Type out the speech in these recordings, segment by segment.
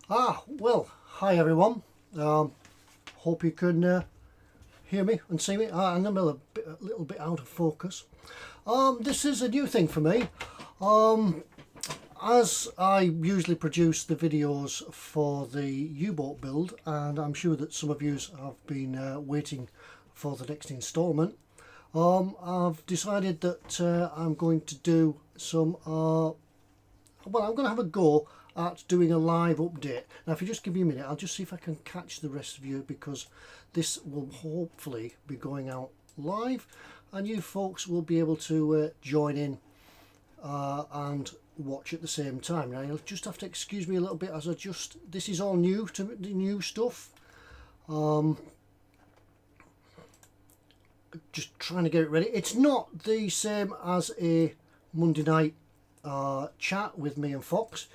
Well, hi everyone. Hope you can hear me and see me. I'm a little bit out of focus. This is a new thing for me. As I usually produce the videos for the U-Boat build, and I'm sure that some of you have been waiting for the next instalment, I've decided that I'm going to do some, well, I'm going to have a go at doing a live update. Now if you just give me a minute, I'll just see if I can catch the rest of you, because this will hopefully be going out live and you folks will be able to join in and watch at the same time. Now you'll just have to excuse me a little bit as this is all new to the new stuff. Just trying to get it ready. It's not the same as a Monday night chat with me and Fox.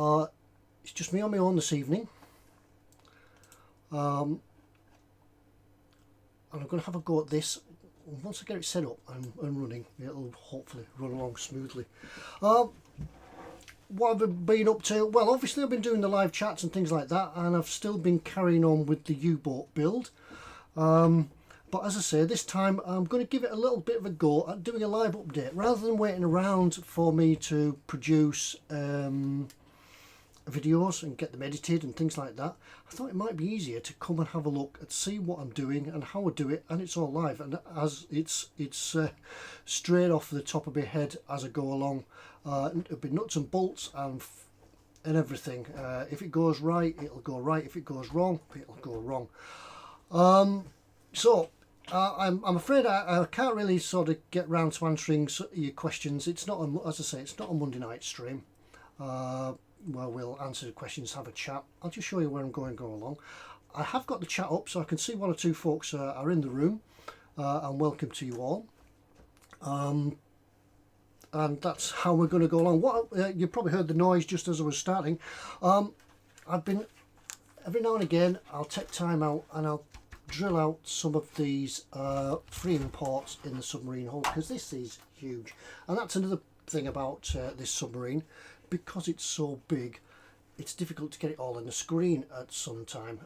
It's just me on my own this evening, and I'm going to have a go at this. Once I get it set up and running, it'll hopefully run along smoothly. What have I been up to? Well, obviously I've been doing the live chats and things like that, and I've still been carrying on with the U-Boat build. But as I say, this time I'm going to give it a little bit of a go at doing a live update, rather than waiting around for me to produce videos and get them edited and things like that. I thought it might be easier to come and have a look and see what I'm doing and how I do it, and it's all live, and as it's straight off the top of my head as I go along. It'll be nuts and bolts and everything. If it goes right, it'll go right. If it goes wrong, it'll go wrong. I'm afraid I can't really sort of get round to answering your questions. It's not, as I say, it's not a Monday night stream where we'll answer the questions, have a chat. I'll just show you where I'm going to go along. I have got the chat up so I can see one or two folks are in the room, and welcome to you all. And that's how we're going to go along. You probably heard the noise just as I was starting. I've been, every now and again, I'll take time out and I'll drill out some of these freeing ports in the submarine hull, because this is huge. And that's another thing about this submarine. Because it's so big, it's difficult to get it all on the screen at some time.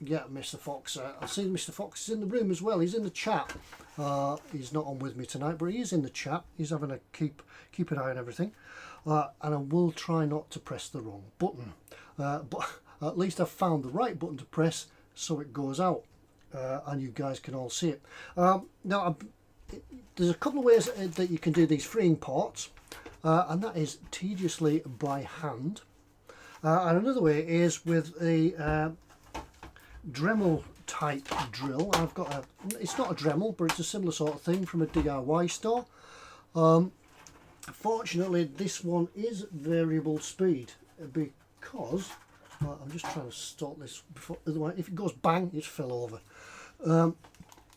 Yeah, Mr. Fox, I see Mr. Fox is in the room as well. He's in the chat. He's not on with me tonight, but he is in the chat. He's having a keep an eye on everything. And I will try not to press the wrong button. But at least I've found the right button to press so it goes out. And you guys can all see it. Now, there's a couple of ways that you can do these freeing ports. And that is tediously by hand, and another way is with a Dremel type drill. I've got it's not a Dremel, but it's a similar sort of thing from a DIY store. Fortunately this one is variable speed, because I'm just trying to stop this before, otherwise if it goes bang it fell over.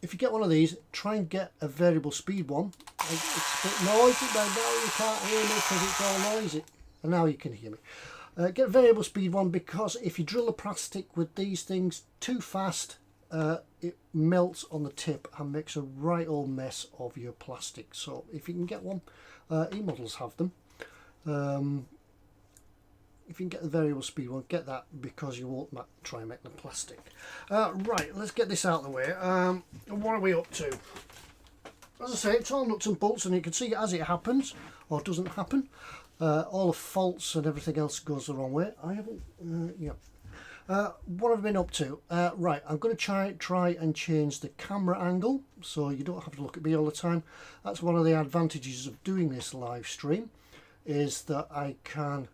If you get one of these, try and get a variable speed one. It's a bit noisy, but now you can't hear me because it's all noisy. And now you can hear me. Get a variable speed one, because if you drill the plastic with these things too fast, it melts on the tip and makes a right old mess of your plastic. So if you can get one, E-models have them. If you can get the variable speed one, get that, because you won't try and make the plastic. Right, let's get this out of the way. What are we up to? As I say, it's all nuts and bolts, and you can see as it happens, or doesn't happen. All the faults and everything else goes the wrong way. I haven't, yeah. What have I been up to? Right, I'm going to try and change the camera angle, so you don't have to look at me all the time. That's one of the advantages of doing this live stream, is that I can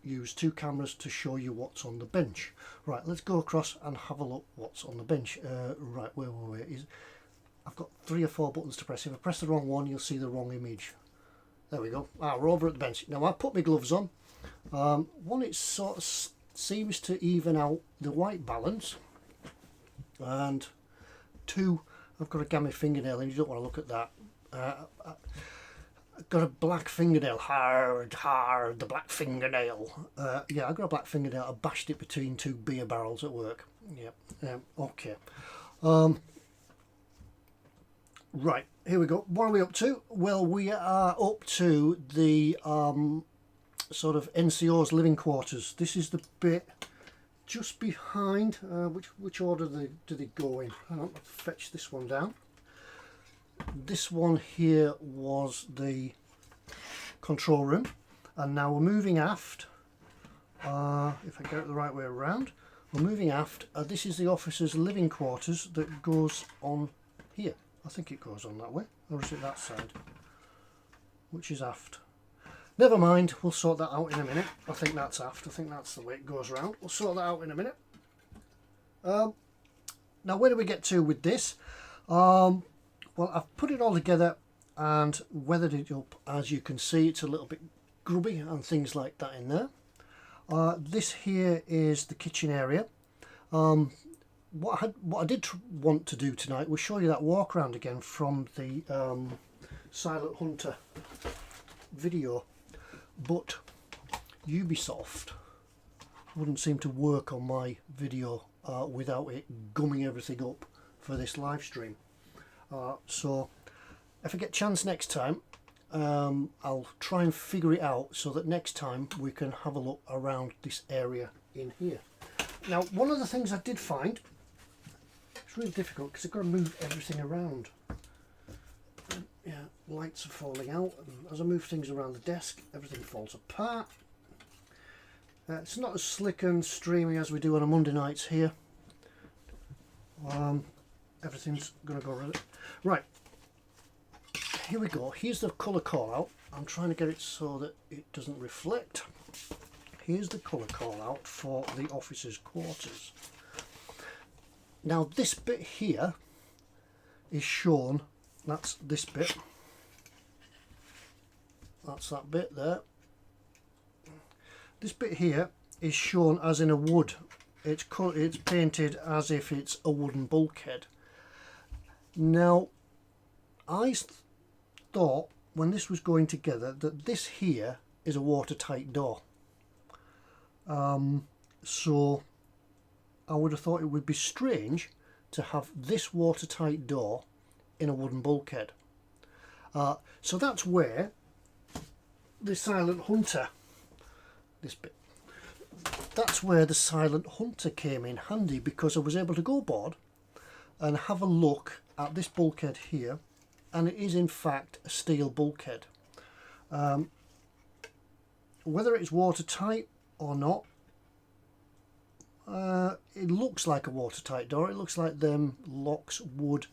use two cameras to show you what's on the bench. Right, let's go across and have a look what's on the bench. Right, where were we? I've got 3 or 4 buttons to press. If I press the wrong one, you'll see the wrong image. There we go. We're over at the bench. Now I put my gloves on. One, it sort of seems to even out the white balance, and 2, I've got a gammy fingernail, and you don't want to look at that. I've got a black fingernail, hard, the black fingernail. Yeah, I've got a black fingernail. I bashed it between 2 beer barrels at work. Yeah, okay. Right, here we go. What are we up to? Well, we are up to the sort of NCO's living quarters. This is the bit just behind, which order do they go in? I don't fetch this one down. This one here was the control room, and now we're moving aft. If I get it the right way around, we're moving aft. This is the officers' living quarters that goes on here. I think it goes on that way, or is it that side? Which is aft? Never mind, we'll sort that out in a minute. I think that's aft. I think that's the way it goes around. We'll sort that out in a minute. Now, where do we get to with this? Well, I've put it all together and weathered it up. As you can see, it's a little bit grubby and things like that in there. This here is the kitchen area. What I did want to do tonight was show you that walk around again from the Silent Hunter video, but Ubisoft wouldn't seem to work on my video without it gumming everything up for this live stream. So if I get a chance next time, I'll try and figure it out so that next time we can have a look around this area in here. Now, one of the things I did find, it's really difficult because I've got to move everything around. Yeah, lights are falling out, and as I move things around the desk, everything falls apart. It's not as slick and streamy as we do on a Monday nights here. Everything's going to go around it. Right, here we go. Here's the colour call out. I'm trying to get it so that it doesn't reflect. Here's the colour call out for the officers' quarters. Now this bit here is shown. That's this bit. That's that bit there. This bit here is shown as in a wood. It's painted as if it's a wooden bulkhead. Now, I thought when this was going together that this here is a watertight door. So I would have thought it would be strange to have this watertight door in a wooden bulkhead. So that's where the Silent Hunter, this bit, that's where the Silent Hunter came in handy, because I was able to go aboard and have a look at this bulkhead here, and it is in fact a steel bulkhead. Whether it's watertight or not, it looks like a watertight door. It looks like them locks would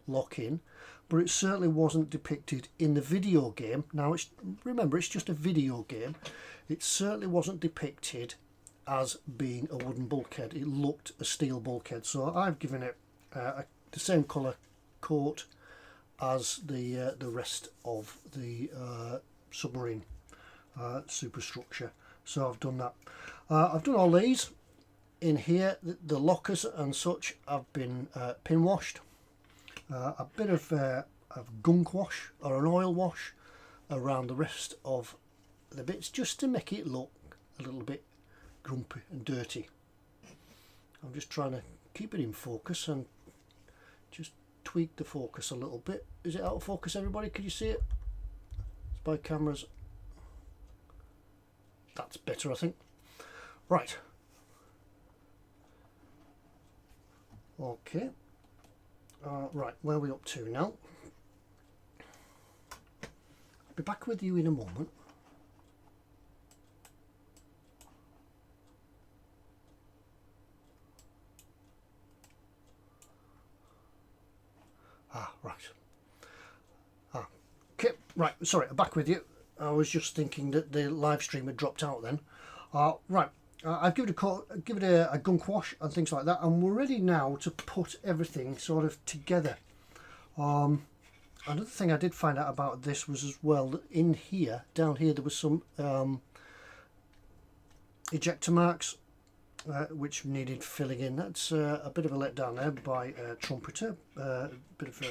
lock in, but it certainly wasn't depicted in the video game. Now, remember, it's just a video game. It certainly wasn't depicted as being a wooden bulkhead. It looked a steel bulkhead. So I've given it the same colour coat as the rest of the submarine superstructure. So I've done that. I've done all these in here. The lockers and such have been pin washed. A bit of gunk wash or an oil wash around the rest of the bits, just to make it look a little bit grumpy and dirty. I'm just trying to keep it in focus and just tweak the focus a little bit. Is it out of focus, everybody? Can you see it? Spy cameras. That's better, I think. Right. Okay. Right, where are we up to now? I'll be back with you in a moment. Right. Okay, right, sorry, I'm back with you. I was just thinking that the live stream had dropped out then. Right, I've given it a gunk wash and things like that, and we're ready now to put everything sort of together. Another thing I did find out about this was as well that in here, down here, there was some ejector marks which needed filling in. That's a bit of a letdown there by Trumpeter. A bit of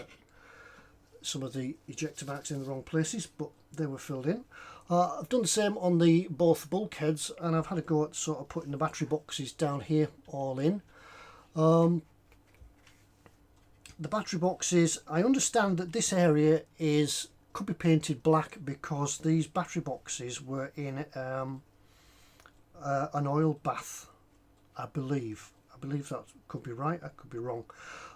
some of the ejector marks in the wrong places, but they were filled in. I've done the same on both bulkheads, and I've had a go at sort of putting the battery boxes down here all in. The battery boxes, I understand that this area could be painted black because these battery boxes were in an oil bath I believe that could be right, I could be wrong.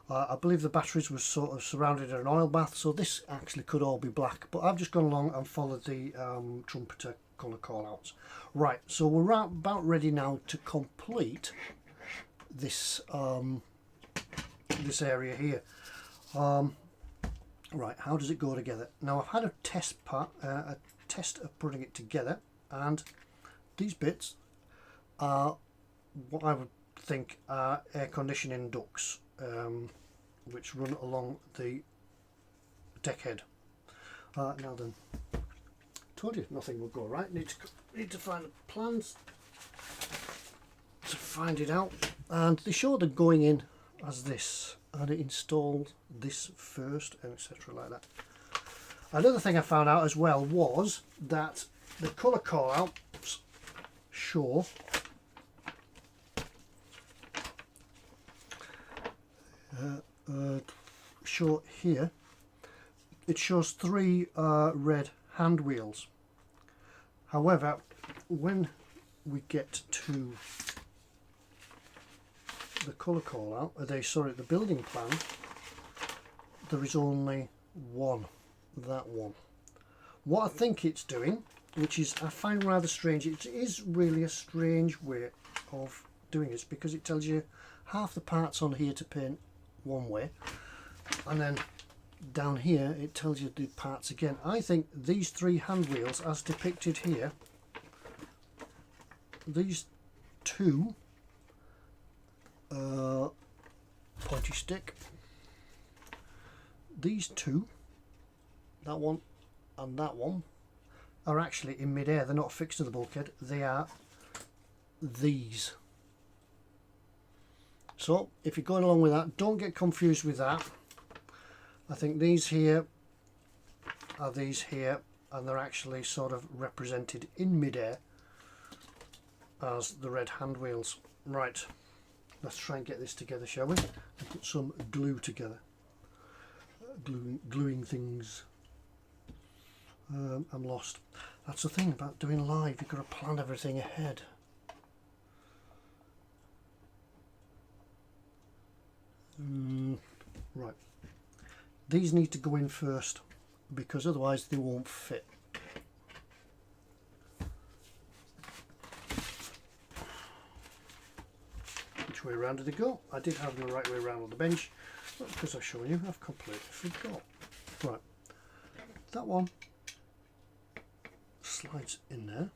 I believe the batteries were sort of surrounded in an oil bath, so this actually could all be black, but I've just gone along and followed the Trumpeter colour callouts. Right, so we're about ready now to complete this this area here. Right, how does it go together? Now I've had a test of putting it together, and these bits are what I would think are air conditioning ducts, which run along the deck head. Now then, told you nothing would go right. Need to find the plans to find it out, and they show them going in as this, and it installed this first, and etc. like that. Another thing I found out as well was that the colour call outs show here, it shows 3 red hand wheels. However, when we get to the colour call out, the building plan, there is only one, that one. What I think it's doing, which is I find rather strange, it is really a strange way of doing this, because it tells you half the parts on here to paint one way, and then down here it tells you the parts again. I think these 3 hand wheels as depicted here, these 2 pointy stick, these 2, that one and that one, are actually in mid-air. They're not fixed to the bulkhead, they are these. So if you're going along with that, don't get confused with that. I think these here are these here, and they're actually sort of represented in mid-air as the red hand wheels. Right, let's try and get this together, shall we? And put some glue together. Gluing things. I'm lost. That's the thing about doing live, you've got to plan everything ahead. Right, these need to go in first, because otherwise they won't fit. Which way around did it go? I did have the right way around on the bench, but because I've shown you, I've completely forgot. Right, that one slides in there.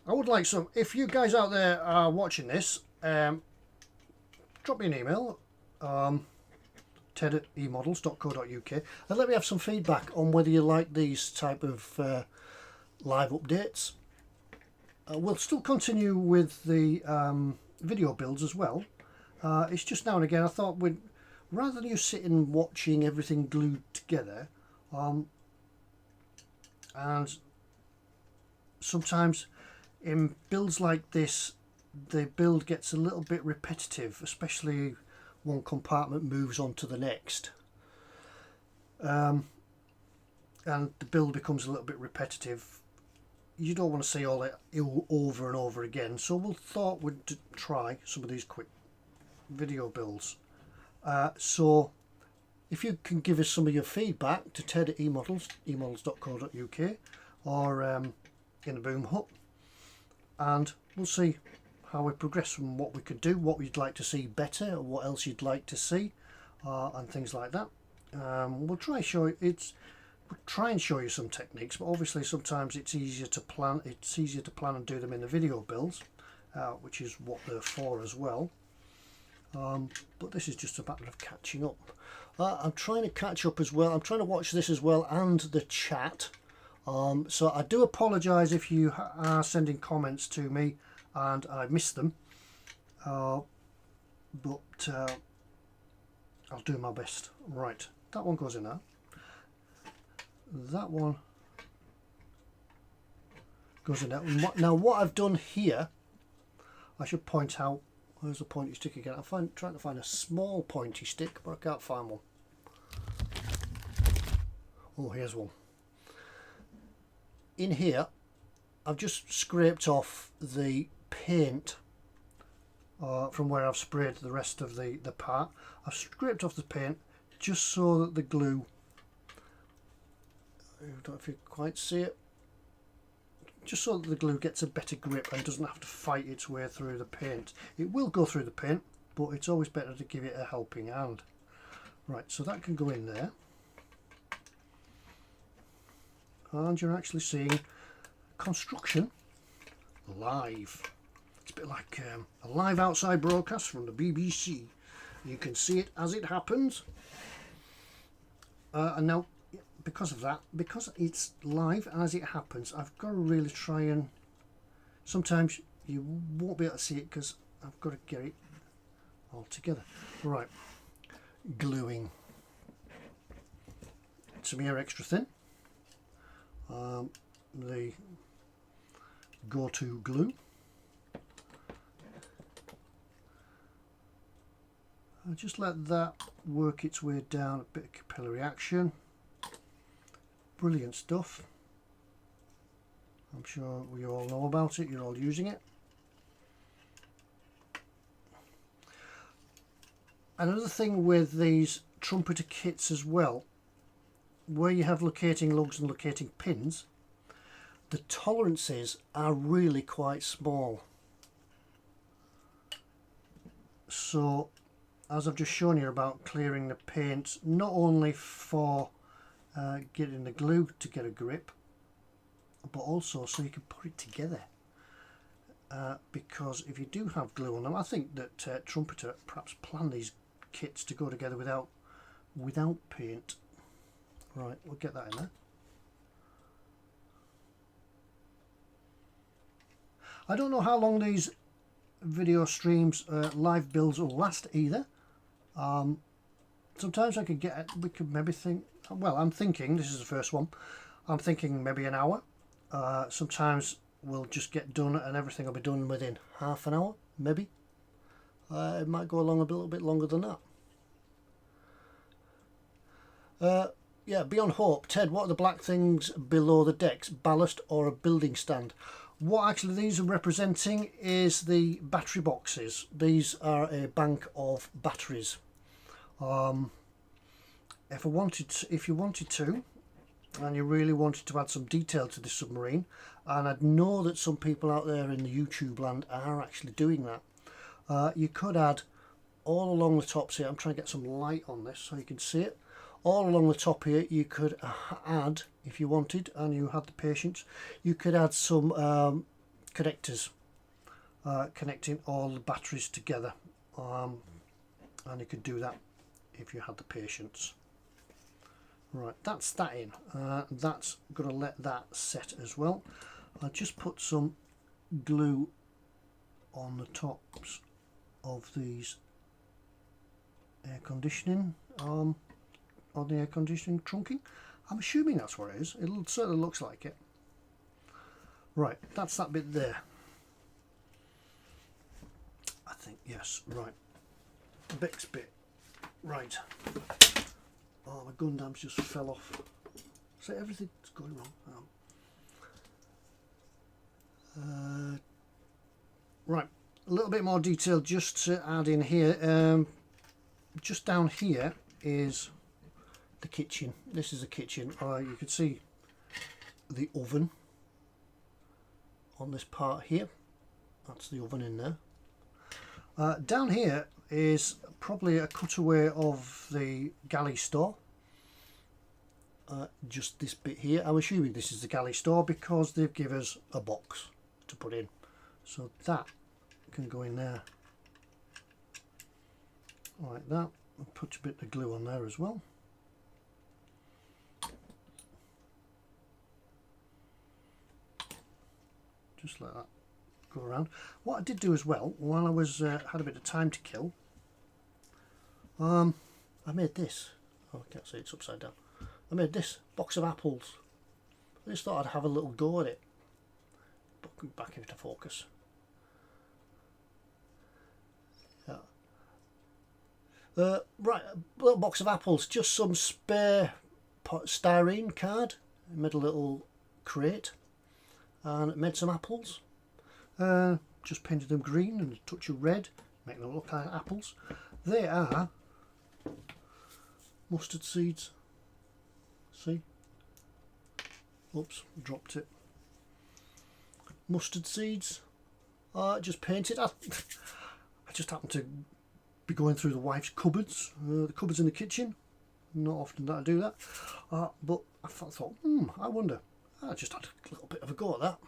I would like some, if you guys out there are watching this, drop me an email, ted@emodels.co.uk, and let me have some feedback on whether you like these type of live updates. We'll still continue with the video builds as well. It's just now and again I thought, rather than you sitting watching everything glued together, and sometimes in builds like this the build gets a little bit repetitive, especially one compartment moves on to the next, and the build becomes a little bit repetitive. You don't want to see all that over and over again, so we thought we'd try some of these quick video builds. So if you can give us some of your feedback to ted@emodels.co.uk, or in the boom hut, and we'll see how we progress from what we could do, what you'd like to see better, or what else you'd like to see, and things like that. We'll try and show you some techniques, but obviously sometimes it's easier to plan. It's easier to plan and do them in the video builds, which is what they're for as well. But this is just a matter of catching up. I'm trying to catch up as well. I'm trying to watch this as well, and the chat. So I do apologise if you are sending comments to me and I missed them, but I'll do my best. Right, that one goes in there. That one goes in there. Now what I've done here, I should point out, where's the pointy stick again? I'm trying to find a small pointy stick, but I can't find one. Oh, here's one. in here I've just scraped off the paint from where I've sprayed the rest of the part. I've scraped off the paint just so that the glue, I don't know if you quite see it, just so that the glue gets a better grip and doesn't have to fight its way through the paint. It will go through the paint, but it's always better to give it a helping hand. Right, so that can go in there. And you're actually seeing construction live. It's a bit like a live outside broadcast from the BBC. You can see it as it happens. And now, because of that, because it's live as it happens, I've got to really try and, sometimes you won't be able to see it because I've got to get it all together. Right, gluing. Some here extra thin. The go-to glue. I'll just let that work its way down, a bit of capillary action. Brilliant stuff. I'm sure we all know about it, you're all using it. Another thing with these trumpeter kits as well, where you have locating lugs and locating pins, the tolerances are really quite small. So as I've just shown you about clearing the paint, not only for getting the glue to get a grip, but also so you can put it together. Because if you do have glue on them, I think that Trumpeter perhaps plan these kits to go together without paint. Right, we'll get that in there. I don't know how long these video streams, live builds will last either. Sometimes I could get, we could maybe think, well, I'm thinking, this is the first one, I'm thinking maybe an hour. Sometimes we'll just get done and everything will be done within half an hour, maybe. It might go along a little bit longer than that. Yeah, Beyond Hope. Ted, what are the black things below the decks? Ballast or a building stand? What actually these are representing is the battery boxes. These are a bank of batteries. If you wanted to, and you really wanted to add some detail to the submarine, and I know that some people out there in the YouTube land are actually doing that, you could add all along the tops here. I'm trying to get some light on this so you can see it. All along the top here you could add, if you wanted and you had the patience, you could add some connectors connecting all the batteries together, and you could do that if you had the patience. Right, that's that in. That's going to let that set as well. I'll just put some glue on the tops of these air conditioning, on the air conditioning trunking. I'm assuming that's what it is. It certainly looks like it. Right, that's that bit there. I think, yes, right. Next bit. Right. Oh, my Gundams just fell off. So everything's going wrong. Right, a little bit more detail just to add in here. Just down here is the kitchen. This is the kitchen. You can see the oven on this part here. That's the oven in there. Down here is probably a cutaway of the galley store. Just this bit here. I'm assuming this is the galley store because they've given us a box to put in. So that can go in there like that. I'll put a bit of glue on there as well. Just let that go around. What I did do as well, while I was had a bit of time to kill, I made this. Oh, I can't see, it's upside down. I made this box of apples. I just thought I'd have a little go at it. Back into focus. Yeah. Right, a little box of apples. Just some spare styrene card. I made a little crate and made some apples. Just painted them green and a touch of red, make them look like apples. They are mustard seeds. See? Oops, dropped it. Mustard seeds. Just painted. I just happened to be going through the wife's cupboards, the cupboards in the kitchen. Not often that I do that, but I thought, I wonder. I just had a little bit of a go at that.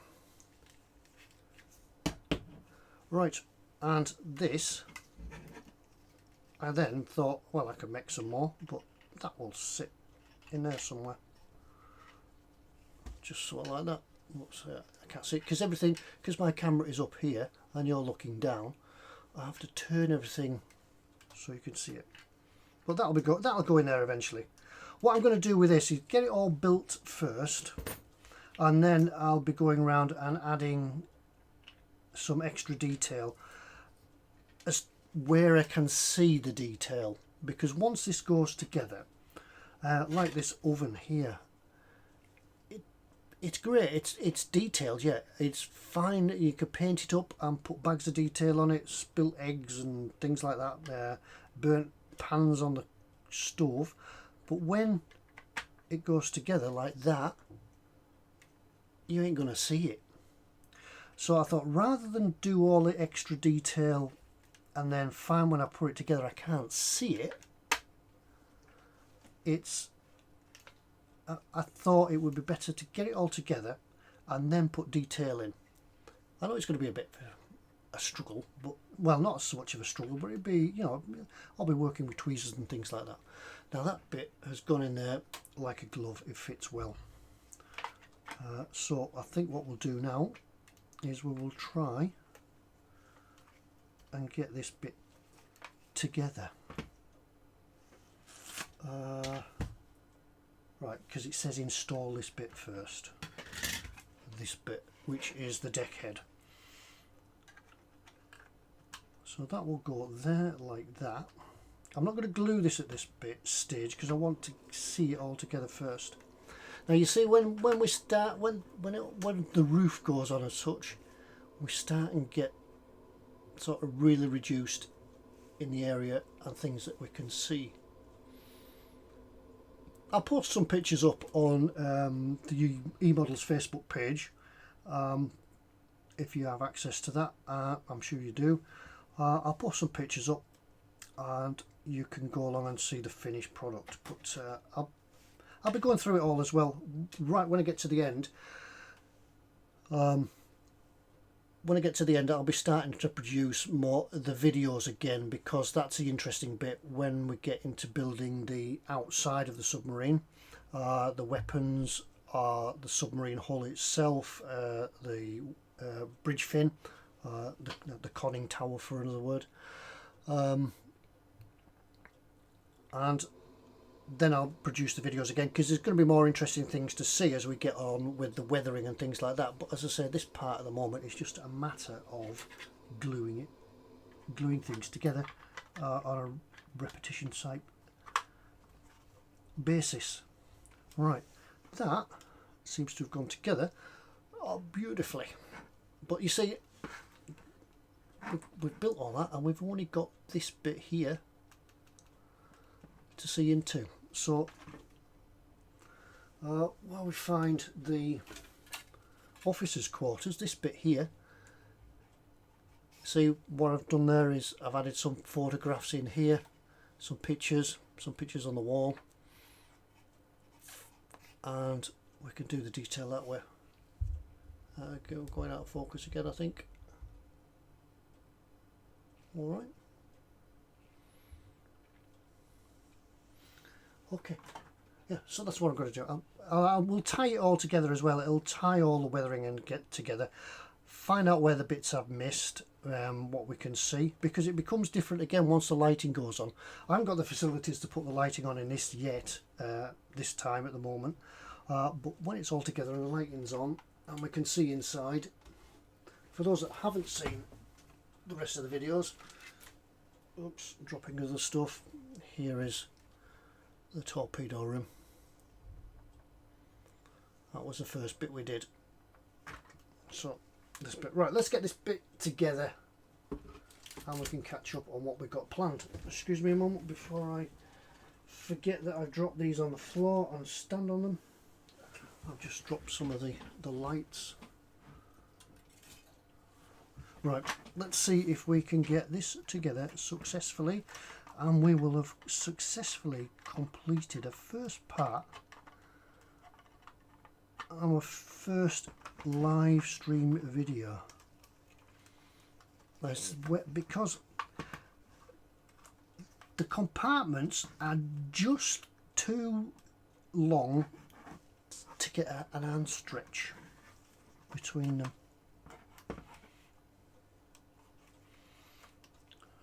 Right, and this, I then thought, well, I could make some more, but that will sit in there somewhere. Just sort of like that. Whoops, I can't see it because my camera is up here and you're looking down. I have to turn everything so you can see it. But that'll go in there eventually. What I'm going to do with this is get it all built first, and then I'll be going around and adding some extra detail as where I can see the detail, because once this goes together, like this oven here, it's great. It's detailed, yeah. It's fine. You could paint it up and put bags of detail on it, spilt eggs and things like that, burnt pans on the stove, but when it goes together like that, you ain't gonna see it. So I thought, rather than do all the extra detail and then find when I put it together I can't see it, I thought it would be better to get it all together and then put detail in. I know it's going to be a bit of a struggle, but, well, not so much of a struggle, but it'd be, you know, I'll be working with tweezers and things like that. Now that bit has gone in there like a glove. It fits well. So I think what we'll do now is we will try and get this bit together. Right, because it says install this bit first. This bit, which is the deck head. So that will go there like that. I'm not going to glue this at this stage because I want to see it all together first. Now you see, when we start, when the roof goes on as such, we start and get sort of really reduced in the area and things that we can see. I'll post some pictures up on the eModels Facebook page if you have access to that. I'm sure you do. I'll post some pictures up and you can go along and see the finished product, but I'll be going through it all as well right when I get to the end. When I get to the end, I'll be starting to produce more the videos again, because that's the interesting bit when we get into building the outside of the submarine, the weapons, the submarine hull itself, the bridge fin, the conning tower for another word, and then I'll produce the videos again, because there's going to be more interesting things to see as we get on with the weathering and things like that. But as I say, this part at the moment is just a matter of gluing things together on a repetition type basis. Right, that seems to have gone together beautifully. But you see, we've built all that and we've only got this bit here to see into. So while we find the officers' quarters, this bit here, see what I've done there is I've added some photographs in here, some pictures on the wall, and we can do the detail that way. Going out of focus again, I think. All right. Okay, yeah, so that's what I'm going to do. I will tie it all together as well. It'll tie all the weathering and get together, find out where the bits I've missed, what we can see, because it becomes different again once the lighting goes on. I haven't got the facilities to put the lighting on in this yet, this time at the moment, but when it's all together and the lighting's on and we can see inside, for those that haven't seen the rest of the videos, oops, dropping other stuff, here is the torpedo room. That was the first bit we did. So this bit, right, let's get this bit together and we can catch up on what we've got planned. Excuse me a moment before I forget that I've dropped these on the floor and stand on them. I've just dropped some of the lights. Right, let's see if we can get this together successfully, and we will have successfully completed a first part, our first live stream video. Because the compartments are just too long to get an hand stretch between them.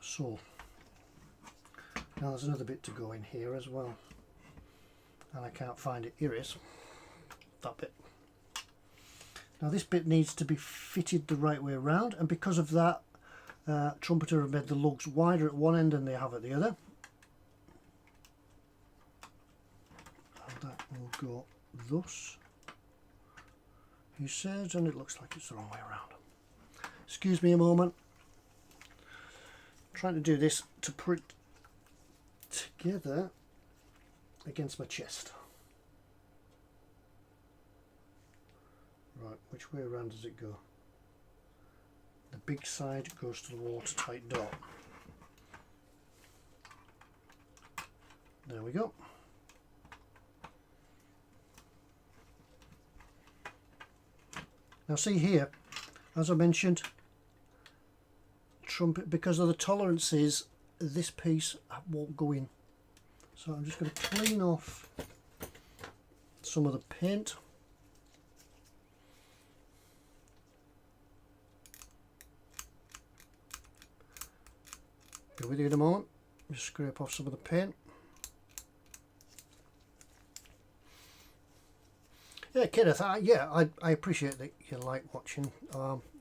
So now there's another bit to go in here as well, and I can't find it. Here it is, that bit. Now this bit needs to be fitted the right way around, and because of that, Trumpeter have made the lugs wider at one end than they have at the other, and that will go thus, he says, and it looks like it's the wrong way around. Excuse me a moment. I'm trying to do this to put it together against my chest. Right, which way around does it go? The big side goes to the watertight door. There we go. Now see here, as I mentioned, because of the tolerances, this piece won't go in. So I'm just going to clean off some of the paint. Be with you in a moment. Just scrape off some of the paint. Yeah, Kenneth, I appreciate that you like watching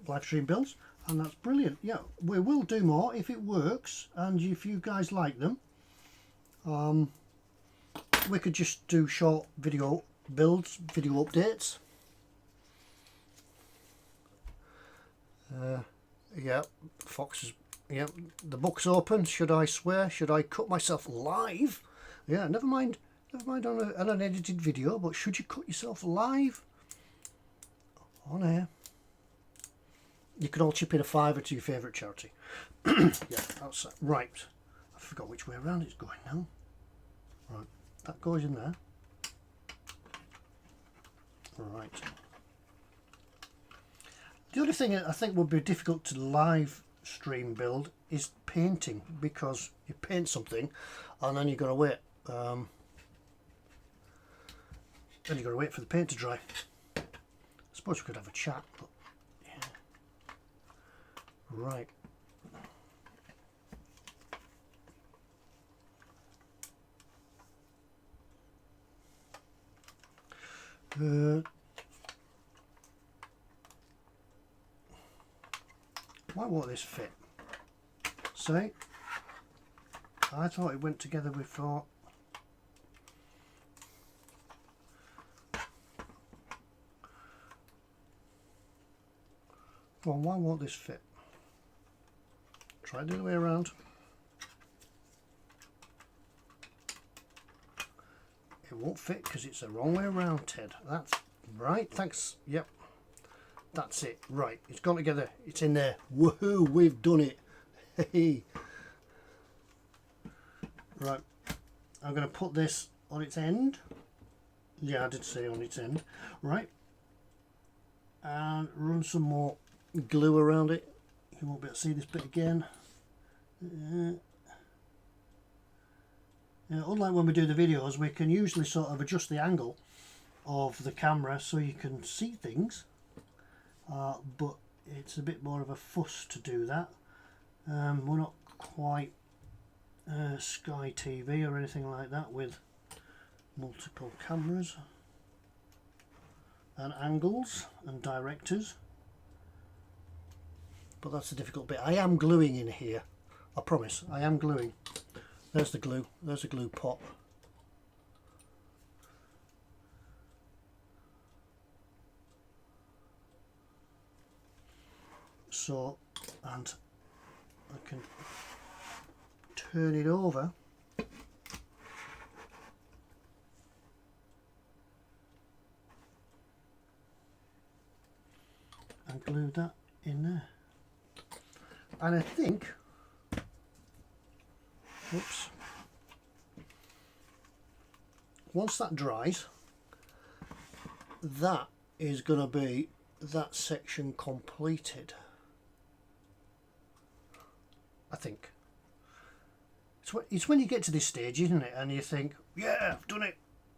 live stream builds, and that's brilliant. Yeah, we will do more if it works, and if you guys like them. We could just do short video builds, video updates. Yeah, Fox is. Yeah, the book's open. Should I swear? Should I cut myself live? Yeah, never mind on an unedited video, but should you cut yourself live on air? You can all chip in a £5 to your favourite charity. Yeah, that's right. I forgot which way around it's going now. Right, that goes in there. Right. The other thing I think would be difficult to live stream build is painting, because you paint something and then you've got to wait. Then you've got to wait for the paint to dry. I suppose we could have a chat, but yeah. Right. Why won't this fit? See? I thought it went together before. Well, why won't this fit? Try the other way around. It won't fit because it's the wrong way around, Ted. That's right, thanks. Yep. That's it. Right, it's gone together. It's in there. Woohoo, we've done it. Hey. Right, I'm going to put this on its end. Yeah, I did say on its end. Right. And run some more glue around it. You won't be able to see this bit again. Unlike when we do the videos, we can usually sort of adjust the angle of the camera so you can see things. But it's a bit more of a fuss to do that. We're not quite Sky TV or anything like that with multiple cameras and angles and directors. But that's the difficult bit. I am gluing in here. I promise, I am gluing. There's the glue. There's a glue pot. so, and I can turn it over and glue that in there. And I think, whoops, once that dries, that is going to be that section completed. I think. It's when you get to this stage, isn't it? And you think, yeah, I've done it.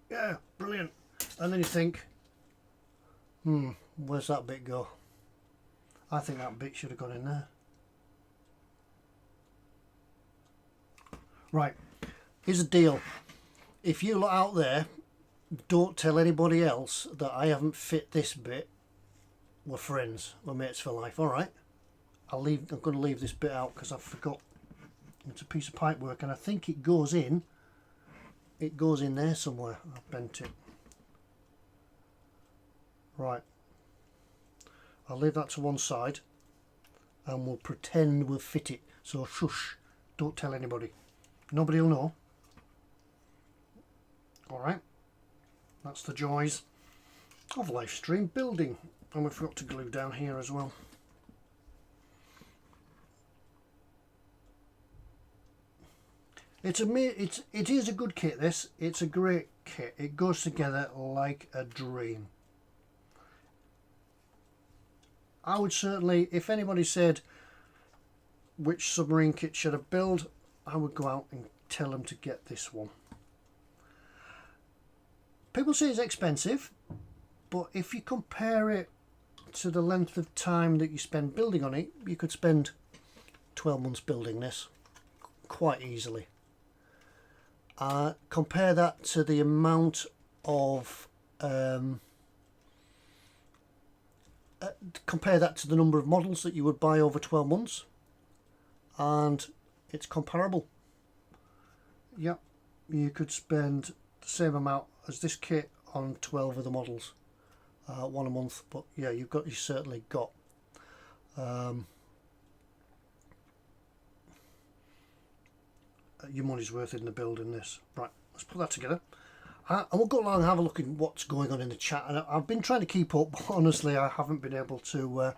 Yeah, brilliant. And then you think, where's that bit go? I think that bit should have gone in there. Right, here's a deal. If you lot out there, don't tell anybody else that I haven't fit this bit. We're friends, we're mates for life, alright? I'm going to leave this bit out because I forgot. It's a piece of pipe work and I think it goes in there somewhere. I've bent it. Right, I'll leave that to one side and we'll pretend we'll fit it. So shush, don't tell anybody. Nobody will know. Alright, that's the joys of live stream building. And we forgot to glue down here as well. It is a good kit, this. It's a great kit. It goes together like a dream. I would certainly, if anybody said which submarine kit should I build, I would go out and tell them to get this one. People say it's expensive, but if you compare it to the length of time that you spend building on it, you could spend 12 months building this quite easily. Compare that to the amount of compare that to the number of models that you would buy over 12 months and it's comparable. Yep, you could spend the same amount as this kit on 12 of the models, one a month, but yeah, you certainly got your money's worth in the building this. Right, let's put that together. And we'll go along and have a look at what's going on in the chat. And I've been trying to keep up, but honestly I haven't been able to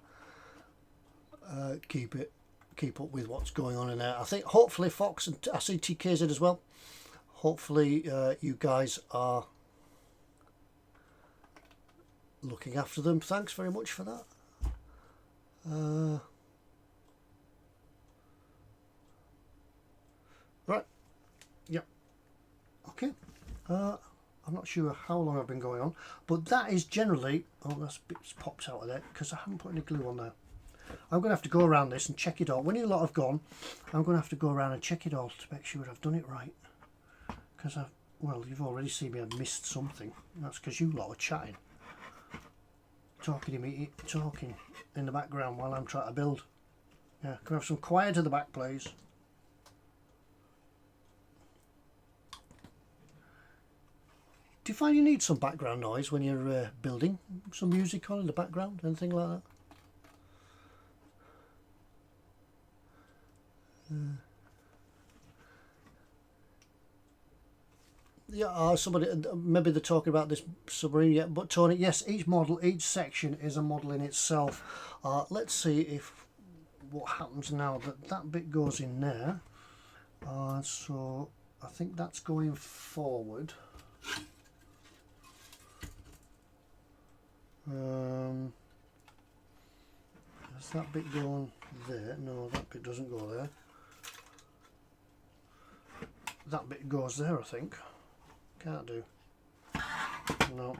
keep up with what's going on in there. I think hopefully Fox, and I see TKZ as well, hopefully you guys are looking after them. Thanks very much for that. Right, yep, okay. I'm not sure how long I've been going on, but that is generally, oh, that's bits popped out of there because I haven't put any glue on there. I'm going to have to go around this and check it all. When you lot have gone, I'm going to have to go around and check it all to make sure I've done it right. Because well, you've already seen me, I've missed something. That's because you lot are chatting. Talking in the background while I'm trying to build. Yeah, can I have some quiet at the back, please? Do you find you need some background noise when you're building? Some music on in the background, anything like that? Yeah, somebody, maybe they're talking about this submarine yet, but Tony, yes, each model, each section is a model in itself. Let's see if what happens now that bit goes in there. So I think that's going forward. Does that bit go on there? No, that bit doesn't go there. That bit goes there, I think. Can't do. No.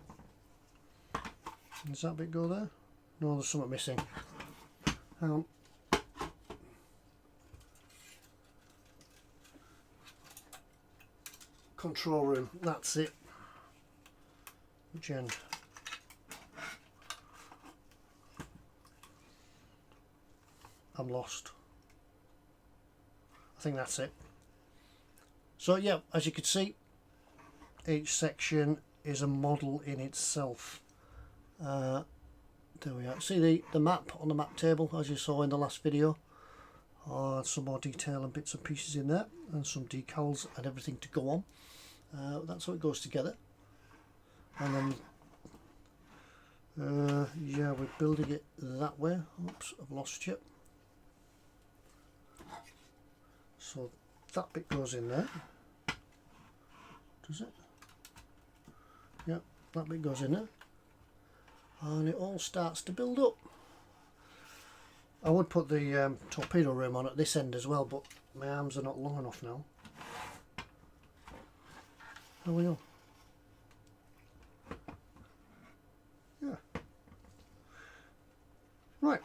Does that bit go there? No, there's something missing. Hang on. Control room, that's it. Which end? I'm lost. I think that's it. So yeah, as you can see, each section is a model in itself. There there we are. See the map on the map table as you saw in the last video. Some more detail and bits and pieces in there, and some decals and everything to go on. That's how it goes together. And then yeah, we're building it that way. Oops, I've lost you. So that bit goes in there. Does it? Yeah, that bit goes in there. And it all starts to build up. I would put the torpedo room on at this end as well, but my arms are not long enough now. There we go. Yeah. Right.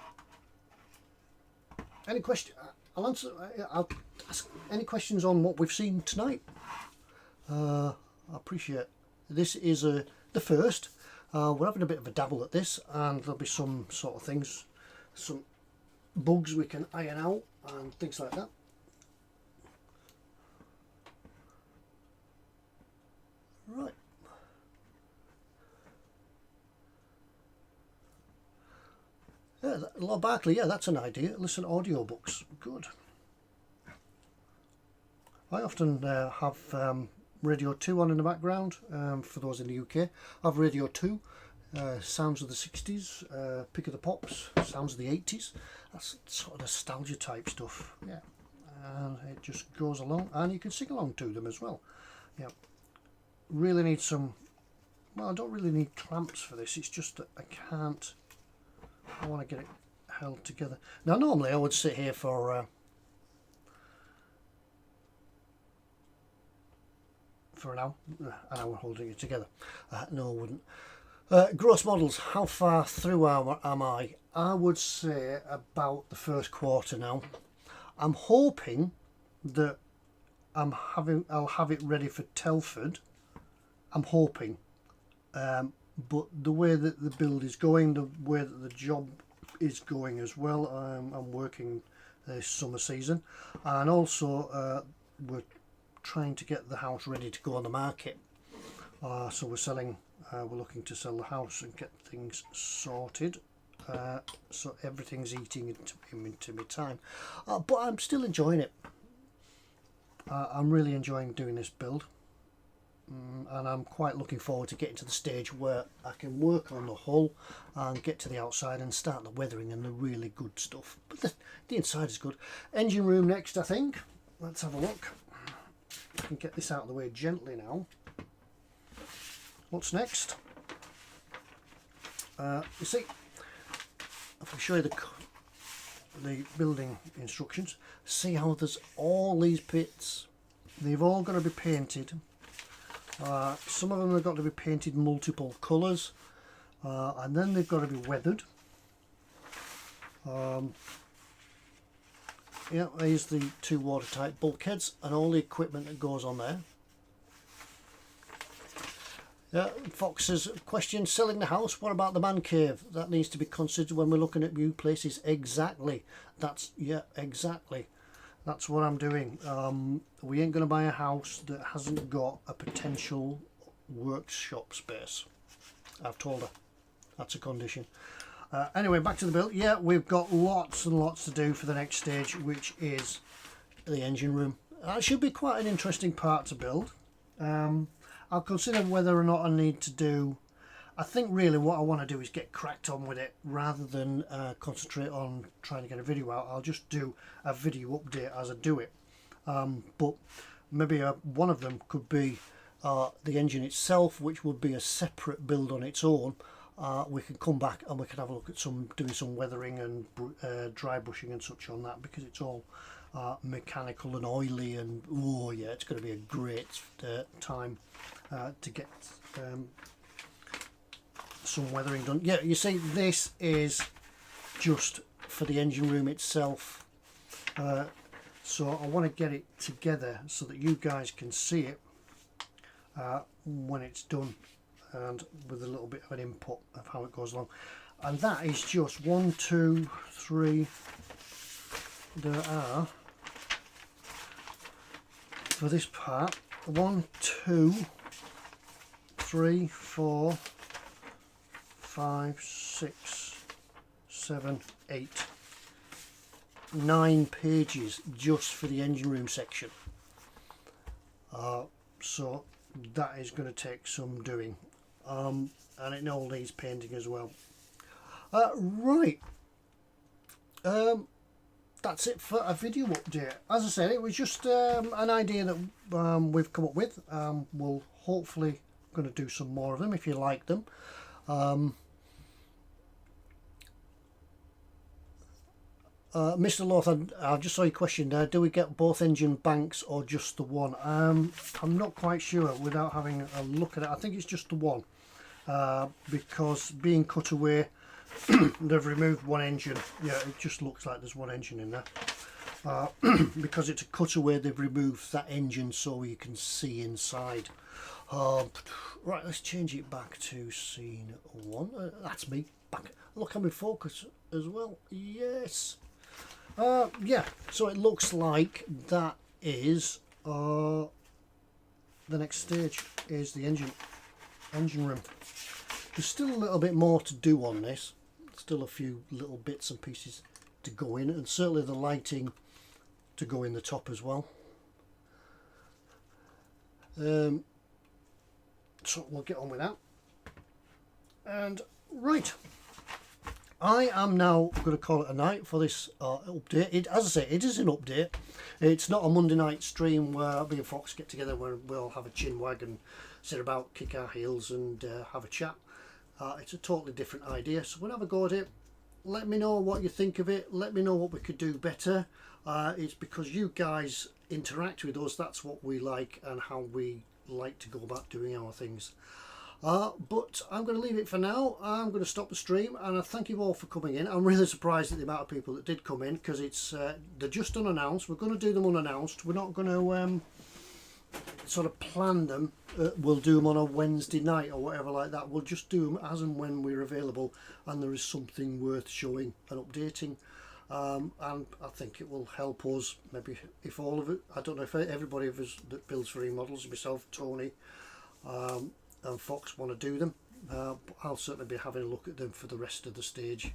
Any question? I'll answer. I'll ask any questions on what we've seen tonight. I appreciate it. This is the first. We're having a bit of a dabble at this, and there'll be some sort of things, some bugs we can iron out and things like that. Right. Yeah, Lord Barkley, yeah, that's an idea. Listen to audiobooks. Good. I often have Radio 2 on in the background, for those in the UK. I have Radio 2, sounds of the 60s, Pick of the Pops, sounds of the 80s. That's sort of nostalgia type stuff, yeah. And it just goes along, and you can sing along to them as well. Yeah. Really need some, well, I don't really need clamps for this, it's just that I want to get it held together. Now normally I would sit here for an hour holding it together. No, I wouldn't. Gross models, how far through am I? I would say about the first quarter now. I'm hoping that I'll have it ready for Telford. I'm hoping, but the way that the build is going, the way that the job is going as well, I'm working this summer season, and also we're trying to get the house ready to go on the market. So we're looking to sell the house and get things sorted. So everything's eating into my time, but I'm still enjoying it. I'm really enjoying doing this build, and I'm quite looking forward to getting to the stage where I can work on the hull and get to the outside and start the weathering and the really good stuff. But the inside is good. Engine room next, I think. Let's have a look. I can get this out of the way gently now. What's next? You see, if I show you the building instructions, see how there's all these bits. They've all got to be painted. Some of them have got to be painted multiple colours, and then they've got to be weathered. Yeah, here's the two watertight bulkheads and all the equipment that goes on there. Yeah, Fox's question, selling the house, what about the man cave? That needs to be considered when we're looking at new places. Exactly. Yeah, exactly. That's what I'm doing. We ain't going to buy a house that hasn't got a potential workshop space. I've told her. That's a condition. Anyway, back to the build. Yeah, we've got lots and lots to do for the next stage, which is the engine room. That should be quite an interesting part to build. I'll consider whether or not I need to do... I think really what I want to do is get cracked on with it rather than concentrate on trying to get a video out. I'll just do a video update as I do it. But maybe one of them could be the engine itself, which would be a separate build on its own. We can come back and we can have a look at doing some weathering and dry brushing and such on that, because it's all mechanical and oily, and oh yeah, it's going to be a great time to get some weathering done. Yeah, you see, this is just for the engine room itself, so I want to get it together so that you guys can see it when it's done, and with a little bit of an input of how it goes along. And that is just 1, 2, 3. There are, for this part, 1, 2, 3, 4, 5, 6, 7, 8, 9 pages just for the engine room section. So that is going to take some doing, and it all needs painting as well. Right, that's it for a video update. As I said, it was just an idea that we've come up with. We'll hopefully going to do some more of them if you like them. Mr. Loth, I just saw your question there. Do we get both engine banks or just the one? I'm not quite sure without having a look at it. I think it's just the one, because being cut away, they've removed one engine. Yeah, it just looks like there's one engine in there. Because it's a cutaway, they've removed that engine so you can see inside. Right, let's change it back to scene 1. That's me back. Look, I'm in focus as well. Yes. Yeah, so it looks like that is the next stage is the engine room. There's still a little bit more to do on this. Still a few little bits and pieces to go in, and certainly the lighting to go in the top as well. So we'll get on with that. And right, I am now going to call it a night for this update. As I say, it is an update. It's not a Monday night stream where me and Fox get together where we'll have a chin wag and sit about, kick our heels and have a chat. It's a totally different idea, so we'll have a go at it. Let me know what you think of it. Let me know what we could do better. It's because you guys interact with us. That's what we like and how we like to go about doing our things. But I'm going to leave it for now. I'm going to stop the stream, and I thank you all for coming in. I'm really surprised at the amount of people that did come in, because it's they're just unannounced. We're going to do them unannounced. We're not going to sort of plan them. We'll do them on a Wednesday night or whatever like that. We'll just do them as and when we're available and there is something worth showing and updating. And I think it will help us, maybe if all of it, I don't know if everybody of us that builds free models, myself, Tony and Fox, want to do them. I'll certainly be having a look at them for the rest of the stage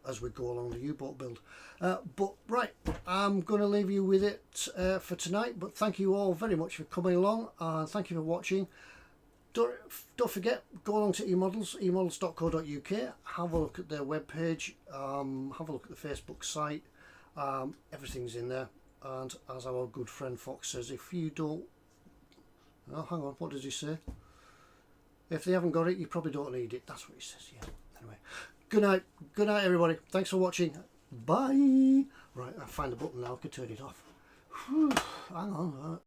as we go along the U-boat build. But right, I'm going to leave you with it for tonight, but thank you all very much for coming along, and thank you for watching. Don't forget, go along to emodels.co.uk, have a look at their webpage, have a look at the Facebook site. Everything's in there, and as our good friend Fox says, if you don't, oh, hang on, what does he say? If they haven't got it, you probably don't need it. That's what he says, yeah. Anyway, good night everybody, thanks for watching, bye. Right, I find the button now, I could turn it off. Whew, hang on.